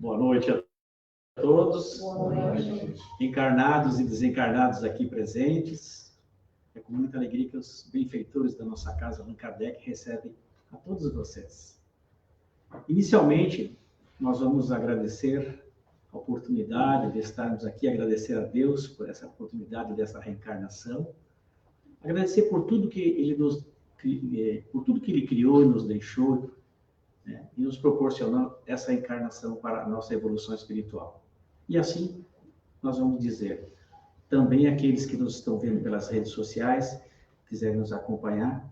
Boa noite a todos. Boa noite. Encarnados e desencarnados aqui presentes. É com muita alegria que os benfeitores da nossa casa, Allan Kardec, recebem a todos vocês. Inicialmente, nós vamos agradecer a oportunidade de estarmos aqui, agradecer a Deus por essa oportunidade dessa reencarnação, agradecer por tudo que Ele criou e nos deixou, né, e nos proporcionou essa encarnação para a nossa evolução espiritual. E assim, nós vamos dizer, também aqueles que nos estão vendo pelas redes sociais, quiserem nos acompanhar,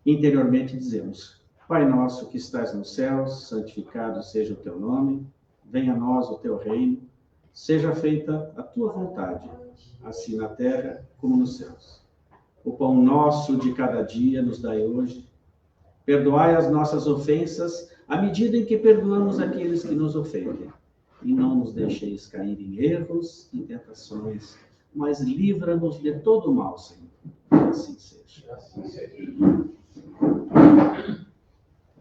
interiormente dizemos: Pai nosso que estás nos céus, santificado seja o teu nome, venha a nós o teu reino, seja feita a tua vontade, assim na terra como nos céus. O pão nosso de cada dia nos dai hoje. Perdoai as nossas ofensas, à medida em que perdoamos aqueles que nos ofendem. E não nos deixeis cair em erros e tentações, mas livra-nos de todo o mal, Senhor. Assim seja. Assim seja.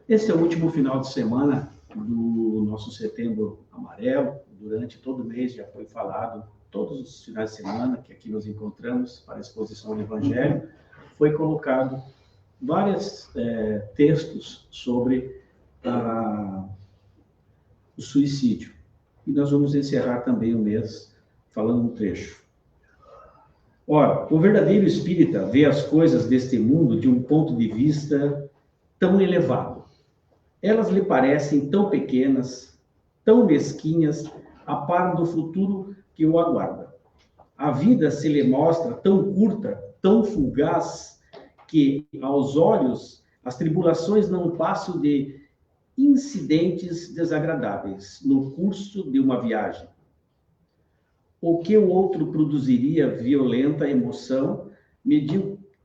Esse é o último final de semana do nosso Setembro Amarelo. Durante todo o mês já foi falado, todos os finais de semana que aqui nos encontramos para a exposição do Evangelho, foi colocado vários textos sobre o suicídio. E nós vamos encerrar também o mês falando um trecho. Ora, o verdadeiro espírita vê as coisas deste mundo de um ponto de vista tão elevado. Elas lhe parecem tão pequenas, tão mesquinhas, a par do futuro que o aguarda. A vida se lhe mostra tão curta, tão fugaz, que, aos olhos, as tribulações não passam de incidentes desagradáveis no curso de uma viagem. O que o outro produziria violenta emoção,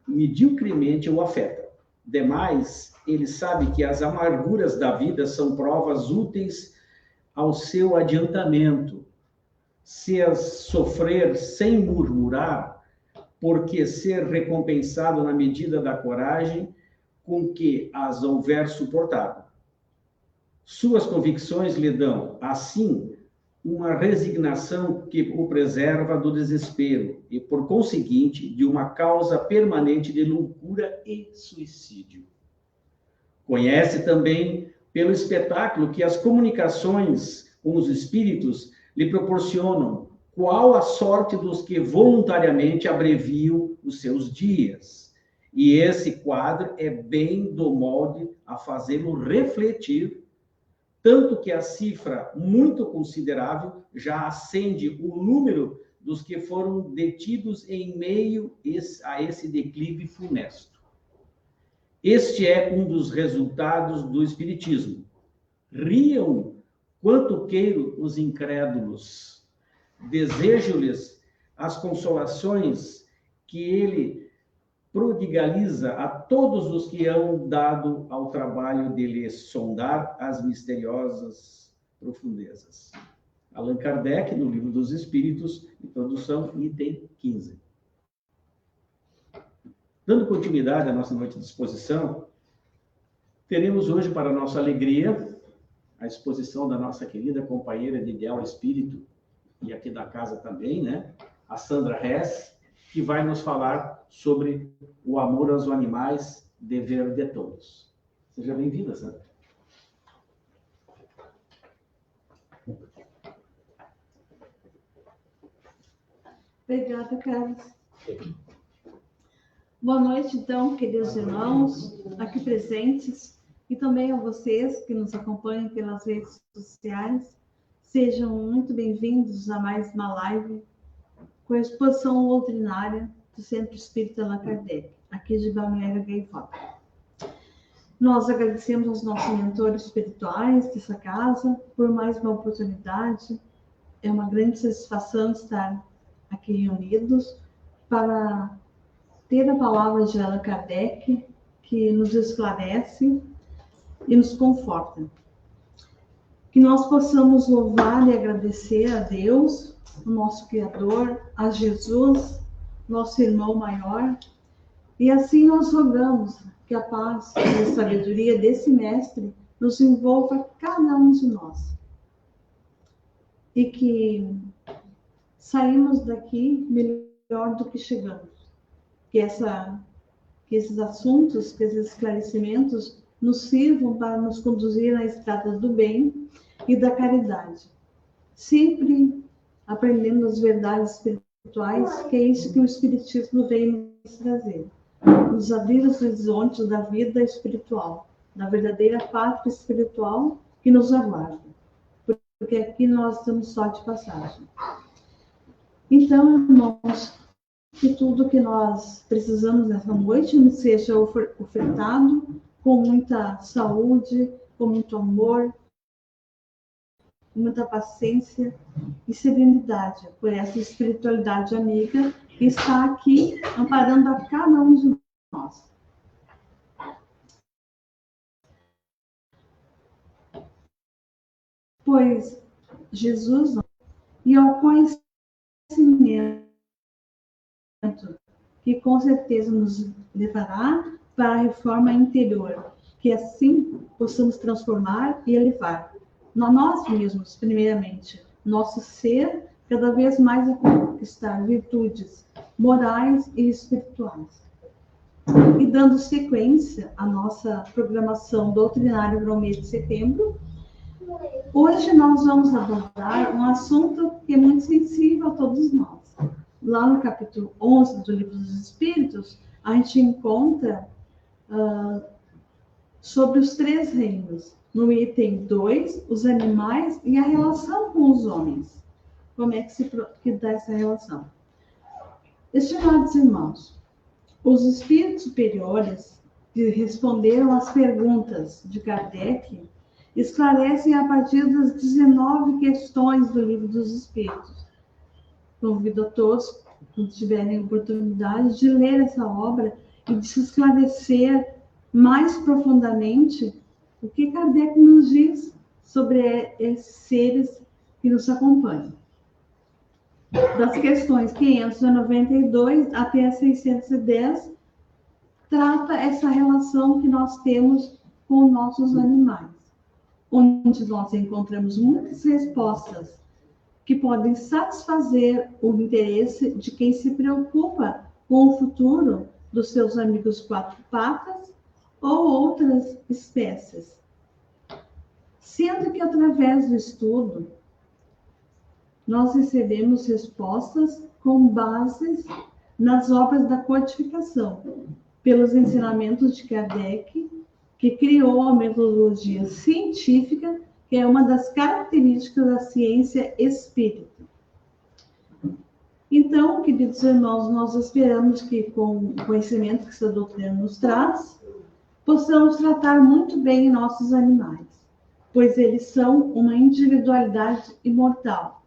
mediocremente o afeta. Demais, ele sabe que as amarguras da vida são provas úteis ao seu adiantamento. Se as sofrer sem murmurar, porque ser recompensado na medida da coragem com que as houver suportado. Suas convicções lhe dão, assim, uma resignação que o preserva do desespero e, por conseguinte, de uma causa permanente de loucura e suicídio. Conhece também, pelo espetáculo que as comunicações com os espíritos lhe proporcionam, qual a sorte dos que voluntariamente abreviam os seus dias. E esse quadro é bem do molde a fazê-lo refletir, tanto que a cifra muito considerável já acende o número dos que foram detidos em meio a esse declive funesto. Este é um dos resultados do Espiritismo. Riam quanto queiram os incrédulos. Desejo-lhes as consolações que ele prodigaliza a todos os que hão dado ao trabalho de lhes sondar as misteriosas profundezas. Allan Kardec, no Livro dos Espíritos, introdução, item 15. Dando continuidade à nossa noite de exposição, teremos hoje, para nossa alegria, a exposição da nossa querida companheira de ideal espírito, e aqui da casa também, né? A Sandra Hess, que vai nos falar sobre o amor aos animais, dever de todos. Seja bem-vinda, Sandra. Obrigada, Carlos. Boa noite, então, queridos irmãos, aqui presentes, e também a vocês que nos acompanham pelas redes sociais. Sejam muito bem-vindos a mais uma live com a exposição doutrinária do Centro Espírita Allan Kardec, aqui de Balneário Gaivota. Nós agradecemos aos nossos mentores espirituais dessa casa por mais uma oportunidade. É uma grande satisfação estar aqui reunidos para ter a palavra de Allan Kardec, que nos esclarece e nos conforta. Que nós possamos louvar e agradecer a Deus, o nosso Criador, a Jesus, nosso irmão maior, e assim nós rogamos que a paz e a sabedoria desse mestre nos envolva cada um de nós. e que saímos daqui melhor do que chegamos. Que esses assuntos, que esses esclarecimentos nos sirvam para nos conduzir na estrada do bem e da caridade. Sempre aprendendo as verdades espirituais, que é isso que o Espiritismo vem nos trazer. Nos abrir os horizontes da vida espiritual, da verdadeira pátria espiritual que nos aguarda. Porque aqui nós estamos só de passagem. Então, irmãos, que tudo que nós precisamos nessa noite nos seja ofertado com muita saúde, com muito amor, com muita paciência e serenidade por essa espiritualidade amiga que está aqui amparando a cada um de nós. Pois Jesus, e ao conhecimento que com certeza nos levará para a reforma interior, que assim possamos transformar e elevar nós mesmos, primeiramente, nosso ser cada vez mais a conquistar virtudes morais e espirituais. E dando sequência à nossa programação doutrinária para o mês de setembro, hoje nós vamos abordar um assunto que é muito sensível a todos nós. Lá no capítulo 11 do Livro dos Espíritos, a gente encontra sobre os 3 reinos. No item 2, os animais e a relação com os homens. Como é que dá essa relação? Estimados irmãos, os espíritos superiores que responderam às perguntas de Kardec esclarecem a partir das 19 questões do Livro dos Espíritos. Convido a todos, quando tiverem oportunidade, de ler essa obra e de se esclarecer mais profundamente o que Kardec nos diz sobre esses seres que nos acompanham. Das questões 592 até 610, trata essa relação que nós temos com nossos animais, onde nós encontramos muitas respostas que podem satisfazer o interesse de quem se preocupa com o futuro dos seus amigos 4 patas ou outras espécies. Sendo que, através do estudo, nós recebemos respostas com bases nas obras da codificação, pelos ensinamentos de Kardec, que criou a metodologia científica, que é uma das características da ciência espírita. Então, queridos irmãos, nós esperamos que, com o conhecimento que essa doutrina nos traz, possamos tratar muito bem nossos animais, pois eles são uma individualidade imortal,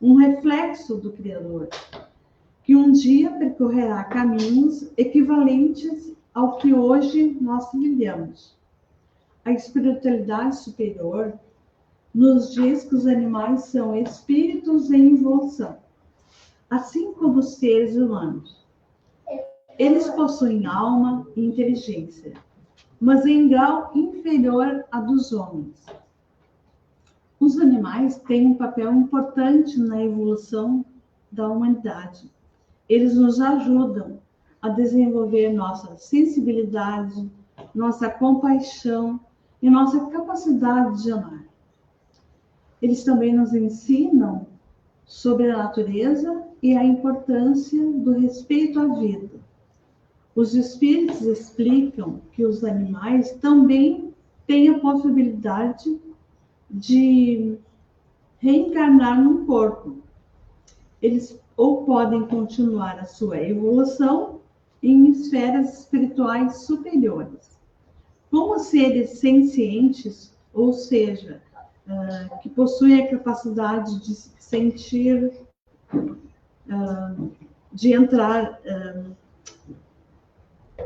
um reflexo do Criador, que um dia percorrerá caminhos equivalentes ao que hoje nós trilhamos. A espiritualidade superior nos diz que os animais são espíritos em evolução, assim como os seres humanos. Eles possuem alma e inteligência, mas em grau inferior à dos homens. Os animais têm um papel importante na evolução da humanidade. Eles nos ajudam a desenvolver nossa sensibilidade, nossa compaixão e nossa capacidade de amar. Eles também nos ensinam sobre a natureza e a importância do respeito à vida. Os espíritos explicam que os animais também têm a possibilidade de reencarnar num corpo. Eles ou podem continuar a sua evolução em esferas espirituais superiores. Como seres sencientes, ou seja, que possuem a capacidade de sentir, de entrar,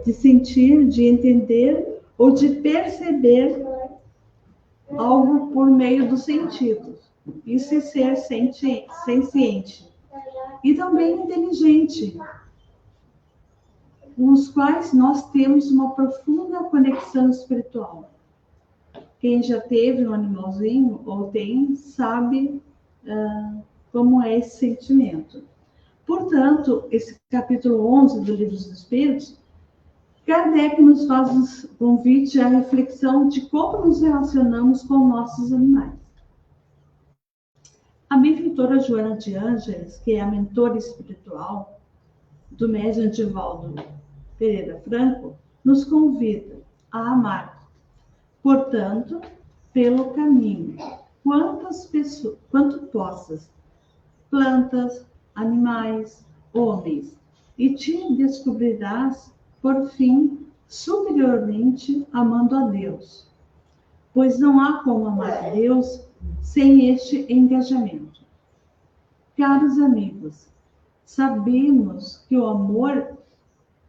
de sentir, de entender ou de perceber algo por meio dos sentidos. Isso é ser senciente. E também inteligente, com os quais nós temos uma profunda conexão espiritual. Quem já teve um animalzinho ou tem, sabe como é esse sentimento. Portanto, esse capítulo 11 do Livro dos Espíritos, Kardec nos faz um convite à reflexão de como nos relacionamos com nossos animais. A benfeitora Joana de Ângeles, que é a mentora espiritual do médium Divaldo Pereira Franco, nos convida a amar. Portanto, pelo caminho, quanto possas, plantas, animais, homens, e te descobrirás, por fim, superiormente amando a Deus. Pois não há como amar a Deus sem este engajamento. Caros amigos, sabemos que o amor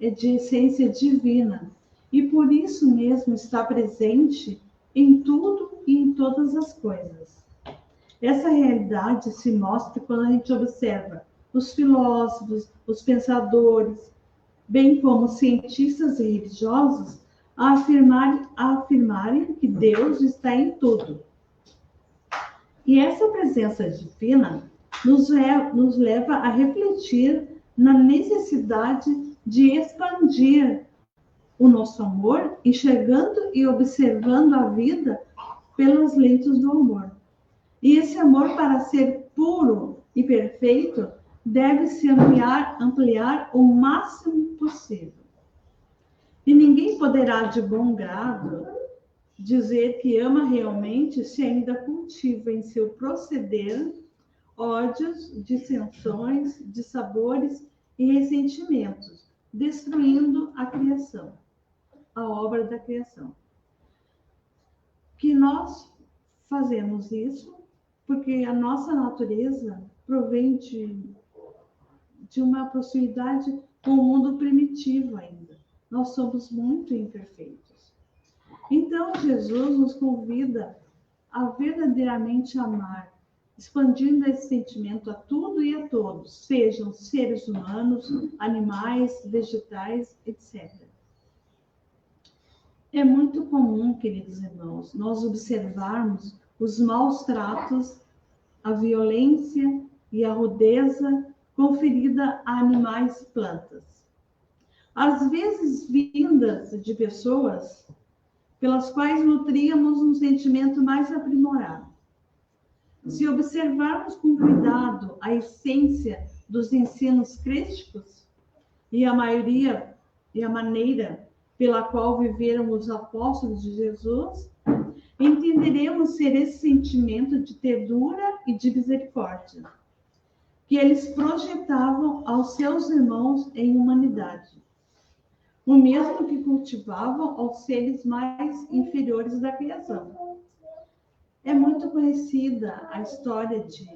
é de essência divina e por isso mesmo está presente em tudo e em todas as coisas. Essa realidade se mostra quando a gente observa os filósofos, os pensadores, bem como cientistas e religiosos, a afirmarem que Deus está em tudo. E essa presença divina nos leva a refletir na necessidade de expandir o nosso amor, enxergando e observando a vida pelas lentes do amor. E esse amor, para ser puro e perfeito, deve se ampliar o máximo possível. E ninguém poderá, de bom grado, dizer que ama realmente se ainda cultiva em seu proceder ódios, dissensões, dissabores e ressentimentos, destruindo a criação, a obra da criação. Que nós fazemos isso porque a nossa natureza provém de uma proximidade com o mundo primitivo ainda. Nós somos muito imperfeitos. Então, Jesus nos convida a verdadeiramente amar, expandindo esse sentimento a tudo e a todos, sejam seres humanos, animais, vegetais, etc. É muito comum, queridos irmãos, nós observarmos os maus tratos, a violência e a rudeza conferida a animais e plantas. Às vezes vindas de pessoas pelas quais nutríamos um sentimento mais aprimorado. Se observarmos com cuidado a essência dos ensinos crísticos e a maneira pela qual viveram os apóstolos de Jesus, entenderemos ser esse sentimento de ternura e de misericórdia que eles projetavam aos seus irmãos em humanidade, o mesmo que cultivavam aos seres mais inferiores da criação. É muito conhecida a história de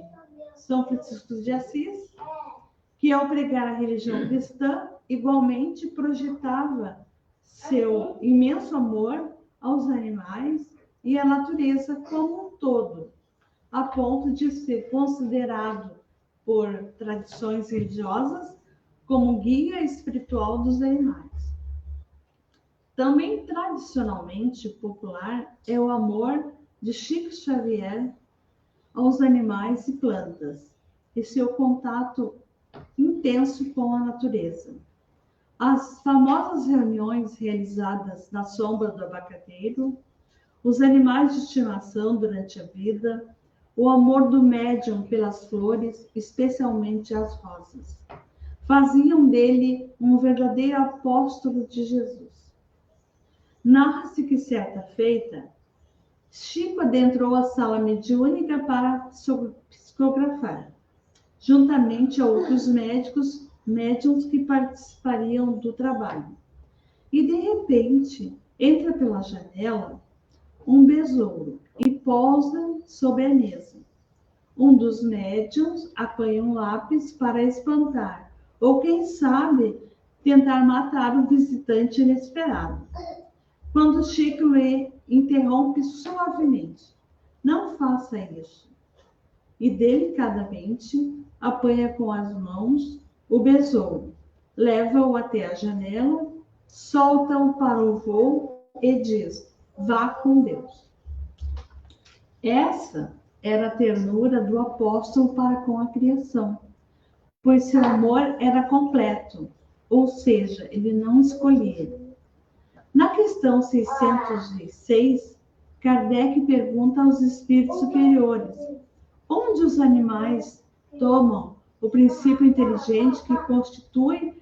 São Francisco de Assis, que ao pregar a religião cristã, igualmente projetava seu imenso amor aos animais e à natureza como um todo, a ponto de ser considerado por tradições religiosas como guia espiritual dos animais. Também tradicionalmente popular é o amor de Chico Xavier aos animais e plantas e seu contato intenso com a natureza. As famosas reuniões realizadas na sombra do abacateiro, os animais de estimação durante a vida, o amor do médium pelas flores, especialmente as rosas, faziam dele um verdadeiro apóstolo de Jesus. Narra-se que, certa feita, Chico adentrou a sala mediúnica para psicografar, juntamente a outros médiuns que participariam do trabalho. E, de repente, entra pela janela um besouro e pousa sobre a mesa. Um dos médiuns apanha um lápis para espantar, ou quem sabe, tentar matar o visitante inesperado. Quando Chico lhe interrompe suavemente: não faça isso. E delicadamente apanha com as mãos o besouro, leva-o até a janela, solta-o para o voo e diz: vá com Deus. Essa era a ternura do apóstolo para com a criação, pois seu amor era completo, ou seja, ele não escolhia. Na questão 606, Kardec pergunta aos espíritos superiores, onde os animais tomam o princípio inteligente que constitui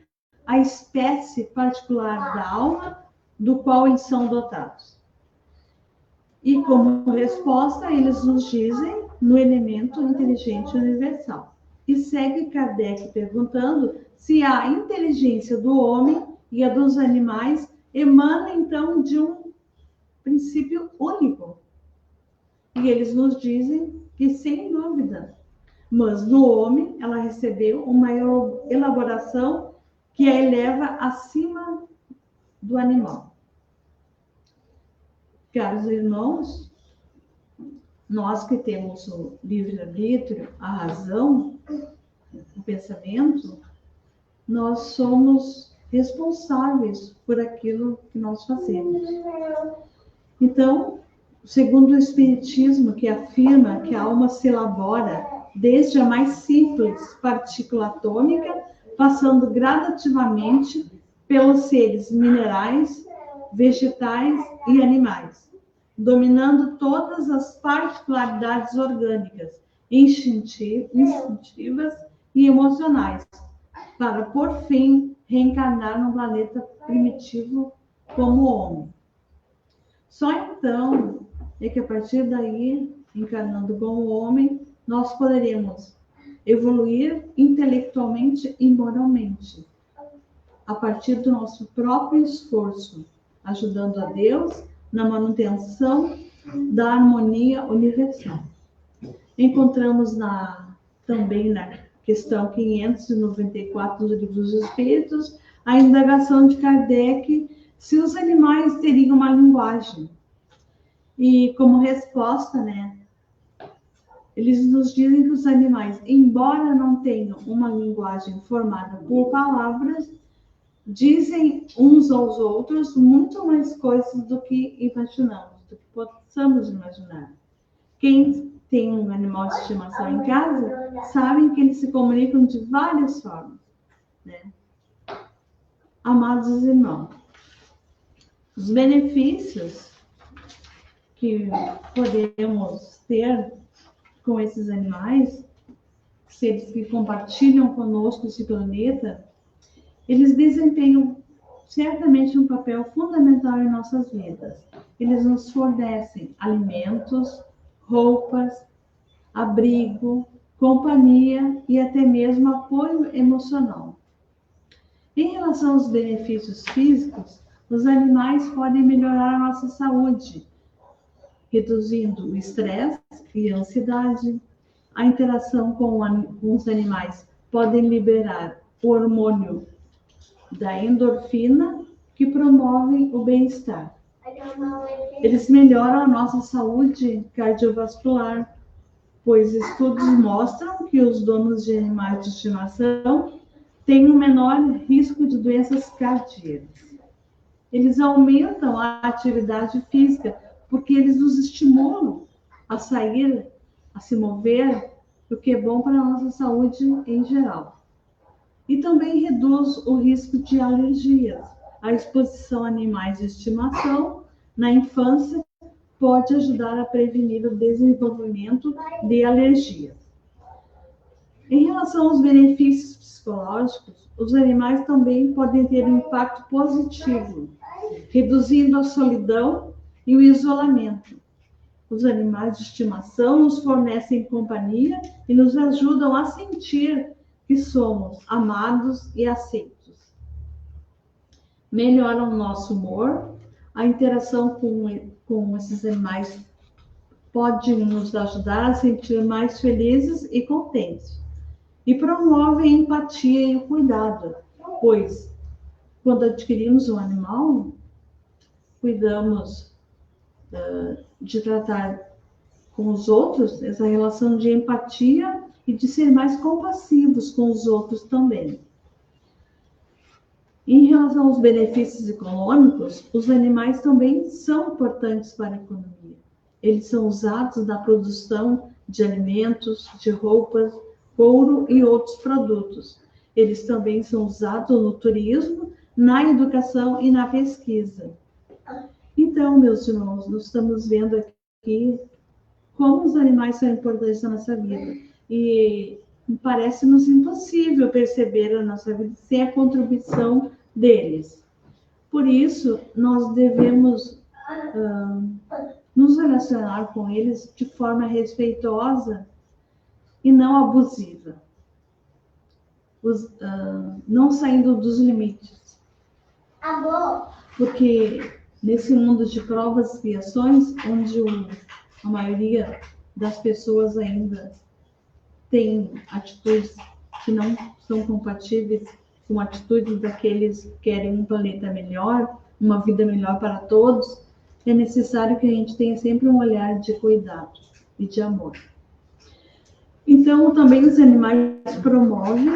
a espécie particular da alma do qual eles são dotados. E como resposta, eles nos dizem no elemento inteligente universal. E segue Kardec perguntando se a inteligência do homem e a dos animais emana então de um princípio único. E eles nos dizem que sem dúvida, mas no homem ela recebeu uma elaboração que a eleva acima do animal. Caros irmãos, nós que temos o livre-arbítrio, a razão, o pensamento, nós somos responsáveis por aquilo que nós fazemos. Então, segundo o Espiritismo, que afirma que a alma se elabora desde a mais simples partícula atômica, passando gradativamente pelos seres minerais, vegetais e animais, dominando todas as particularidades orgânicas, instintivas e emocionais, para, por fim, reencarnar num planeta primitivo como o homem. Só então é que, a partir daí, encarnando como homem, nós poderemos evoluir intelectualmente e moralmente, a partir do nosso próprio esforço, ajudando a Deus na manutenção da harmonia universal. Encontramos também na questão 594 do Livro dos Espíritos a indagação de Kardec se os animais teriam uma linguagem. E como resposta, eles nos dizem que os animais, embora não tenham uma linguagem formada por palavras, dizem uns aos outros muito mais coisas do que imaginamos, do que possamos imaginar. Quem tem um animal de estimação em casa, sabem que eles se comunicam de várias formas, Amados irmãos, os benefícios que podemos ter com esses animais, seres que compartilham conosco esse planeta, eles desempenham certamente um papel fundamental em nossas vidas. Eles nos fornecem alimentos, roupas, abrigo, companhia e até mesmo apoio emocional. Em relação aos benefícios físicos, os animais podem melhorar a nossa saúde, reduzindo o estresse e a ansiedade. A interação com os animais pode liberar o hormônio da endorfina, que promove o bem-estar. Eles melhoram a nossa saúde cardiovascular, pois estudos mostram que os donos de animais de estimação têm um menor risco de doenças cardíacas. Eles aumentam a atividade física, porque eles nos estimulam a sair, a se mover, o que é bom para a nossa saúde em geral. E também reduz o risco de alergias. A exposição a animais de estimação na infância pode ajudar a prevenir o desenvolvimento de alergias. Em relação aos benefícios psicológicos, os animais também podem ter um impacto positivo, reduzindo a solidão e o isolamento. Os animais de estimação nos fornecem companhia e nos ajudam a sentir que somos amados e aceitos. Melhoram o nosso humor. A interação com esses animais pode nos ajudar a sentir mais felizes e contentes. E promove a empatia e o cuidado, pois quando adquirimos um animal, cuidamos de tratar com os outros, essa relação de empatia e de ser mais compassivos com os outros também. Em relação aos benefícios econômicos, os animais também são importantes para a economia. Eles são usados na produção de alimentos, de roupas, couro e outros produtos. Eles também são usados no turismo, na educação e na pesquisa. Então, meus irmãos, nós estamos vendo aqui como os animais são importantes na nossa vida. E parece-nos impossível perceber a nossa vida sem a contribuição deles. Por isso, nós devemos nos relacionar com eles de forma respeitosa e não abusiva, não saindo dos limites. Porque nesse mundo de provas e expiações, onde a maioria das pessoas ainda tem atitudes que não são compatíveis com atitudes daqueles que querem um planeta melhor, uma vida melhor para todos, é necessário que a gente tenha sempre um olhar de cuidado e de amor. Então, também os animais promovem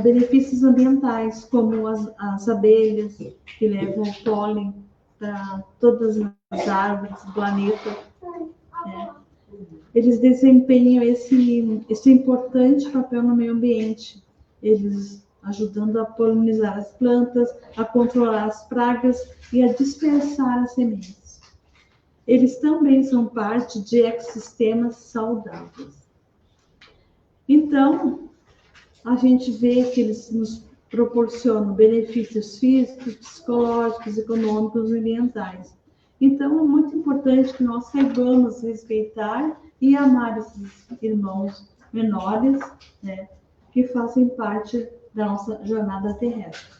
benefícios ambientais, como as abelhas, que levam o pólen para todas as árvores do planeta. Eles desempenham esse importante papel no meio ambiente, eles ajudando a polinizar as plantas, a controlar as pragas e a dispersar as sementes. Eles também são parte de ecossistemas saudáveis. Então, a gente vê que eles nos proporcionam benefícios físicos, psicológicos, econômicos e ambientais. Então, é muito importante que nós saibamos respeitar e amar esses irmãos menores, né, que fazem parte da nossa jornada terrestre.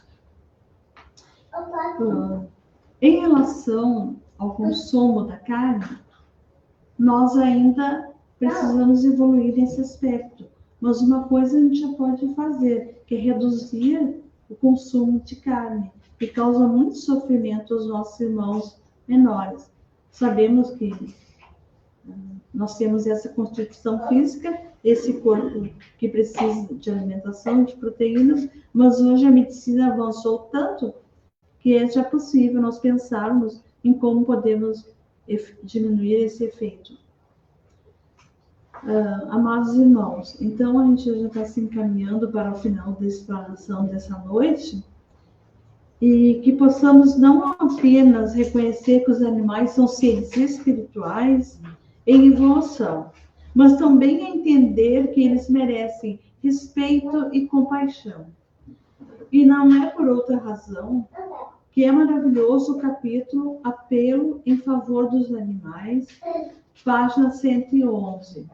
Em relação ao consumo da carne, nós ainda precisamos evoluir nesse aspecto. Mas uma coisa a gente já pode fazer, que é reduzir o consumo de carne, que causa muito sofrimento aos nossos irmãos menores. Sabemos que nós temos essa constituição física, esse corpo que precisa de alimentação, de proteínas, mas hoje a medicina avançou tanto que é já possível nós pensarmos em como podemos diminuir esse efeito. Amados irmãos, então a gente já está se encaminhando para o final da explanação dessa noite e que possamos não apenas reconhecer que os animais são seres espirituais em evolução, mas também entender que eles merecem respeito e compaixão. E não é por outra razão que é maravilhoso o capítulo Apelo em Favor dos Animais, página 111.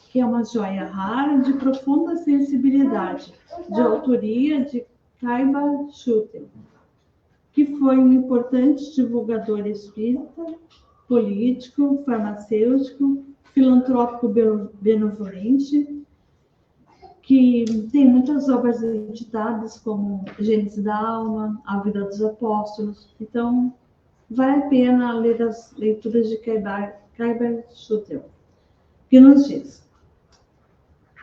Que é uma joia rara de profunda sensibilidade, de autoria de Kaiba Schutel, que foi um importante divulgador espírita, político, farmacêutico, filantrópico benevolente, que tem muitas obras editadas, como Gênesis da Alma, A Vida dos Apóstolos. Então, vale a pena ler as leituras de Kaiba Schutel, que nos diz: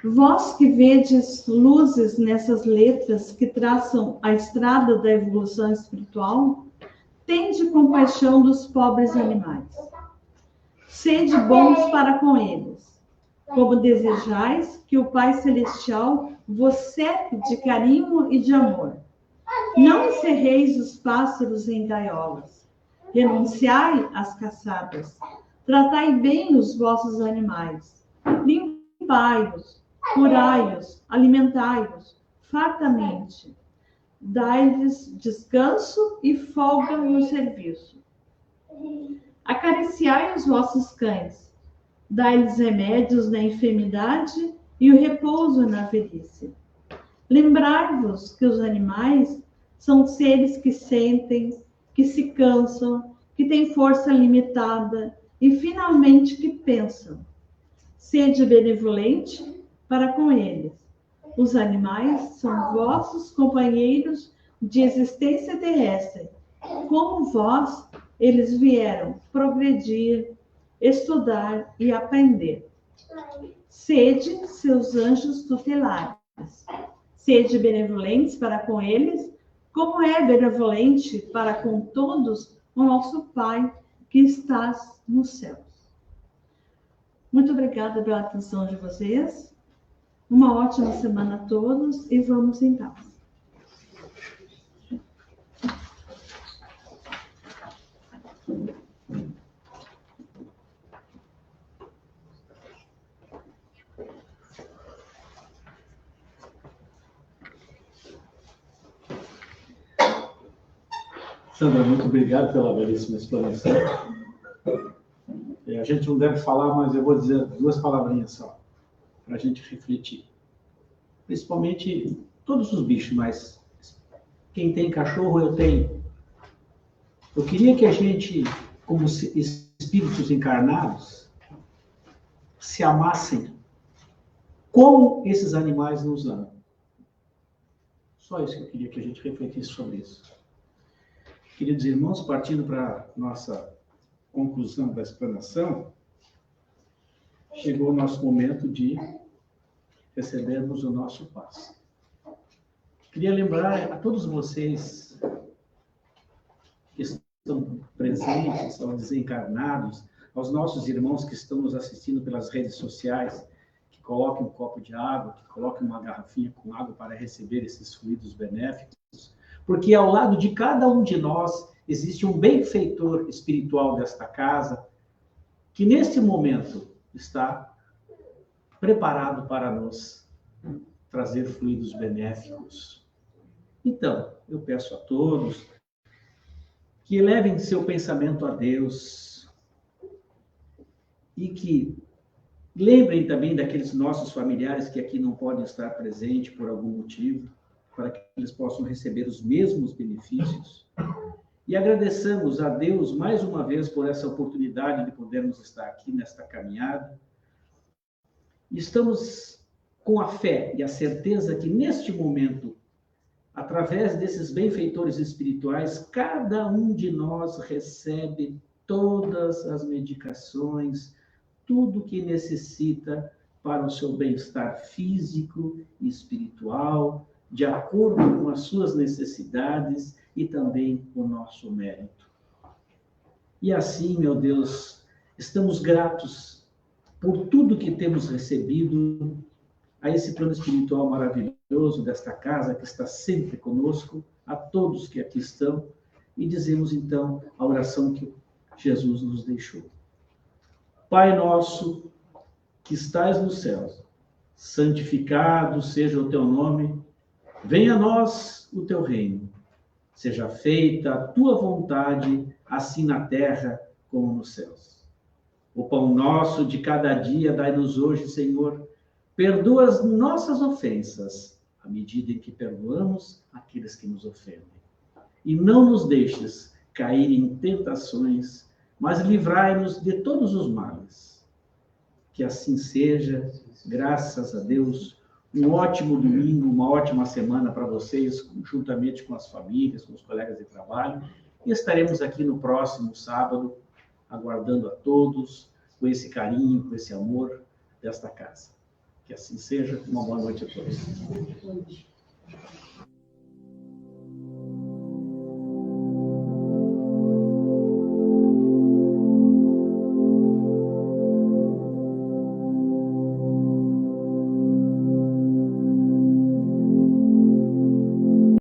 vós que vedes luzes nessas letras que traçam a estrada da evolução espiritual, tende compaixão dos pobres animais. Sede bons para com eles, como desejais que o Pai Celestial vos cerque de carinho e de amor. Não encerreis os pássaros em gaiolas, renunciai às caçadas, tratai bem os vossos animais, limpai-os, curai-os, alimentai-os fartamente, dai-lhes descanso e folga no serviço. Acariciai os vossos cães, dai-lhes remédios na enfermidade e o repouso na velhice. Lembrai-vos que os animais são seres que sentem, que se cansam, que têm força limitada e, finalmente, que pensam. Sede benevolente para com eles. Os animais são vossos companheiros de existência terrestre. Como vós, eles vieram progredir, estudar e aprender. Sede seus anjos tutelares. Sede benevolentes para com eles, como é benevolente para com todos o nosso Pai que estás nos céus. Muito obrigada pela atenção de vocês. Uma ótima semana a todos e vamos então. Sandra, muito obrigado pela belíssima explanação. A gente não deve falar, mas eu vou dizer 2 palavrinhas só, para a gente refletir. Principalmente todos os bichos, mas quem tem cachorro, eu tenho. Eu queria que a gente, como espíritos encarnados, se amassem como esses animais nos amam. Só isso que eu queria que a gente refletisse sobre isso. Queridos irmãos, partindo para a nossa conclusão da explanação, chegou o nosso momento de recebermos o nosso passe. Queria lembrar a todos vocês que estão presentes, aos desencarnados, aos nossos irmãos que estão nos assistindo pelas redes sociais, que coloquem um copo de água, que coloquem uma garrafinha com água para receber esses fluidos benéficos, porque ao lado de cada um de nós existe um benfeitor espiritual desta casa, que neste momento está preparado para nos trazer fluidos benéficos. Então, eu peço a todos que elevem seu pensamento a Deus e que lembrem também daqueles nossos familiares que aqui não podem estar presentes por algum motivo, para que eles possam receber os mesmos benefícios. E agradeçamos a Deus mais uma vez por essa oportunidade de podermos estar aqui nesta caminhada. Estamos com a fé e a certeza que neste momento, através desses benfeitores espirituais, cada um de nós recebe todas as medicações, tudo que necessita para o seu bem-estar físico e espiritual, de acordo com as suas necessidades e também o nosso mérito. E assim, meu Deus, estamos gratos por tudo que temos recebido a esse plano espiritual maravilhoso desta casa que está sempre conosco, a todos que aqui estão, e dizemos então a oração que Jesus nos deixou. Pai nosso, que estais nos céus, santificado seja o teu nome, venha a nós o teu reino, seja feita a tua vontade, assim na terra como nos céus. O pão nosso de cada dia dai-nos hoje, Senhor. Perdoa as nossas ofensas, à medida em que perdoamos aqueles que nos ofendem. E não nos deixes cair em tentações, mas livrai-nos de todos os males. Que assim seja, graças a Deus. Um ótimo domingo, uma ótima semana para vocês, juntamente com as famílias, com os colegas de trabalho. E estaremos aqui no próximo sábado, aguardando a todos, com esse carinho, com esse amor desta casa. Que assim seja. Uma boa noite a todos.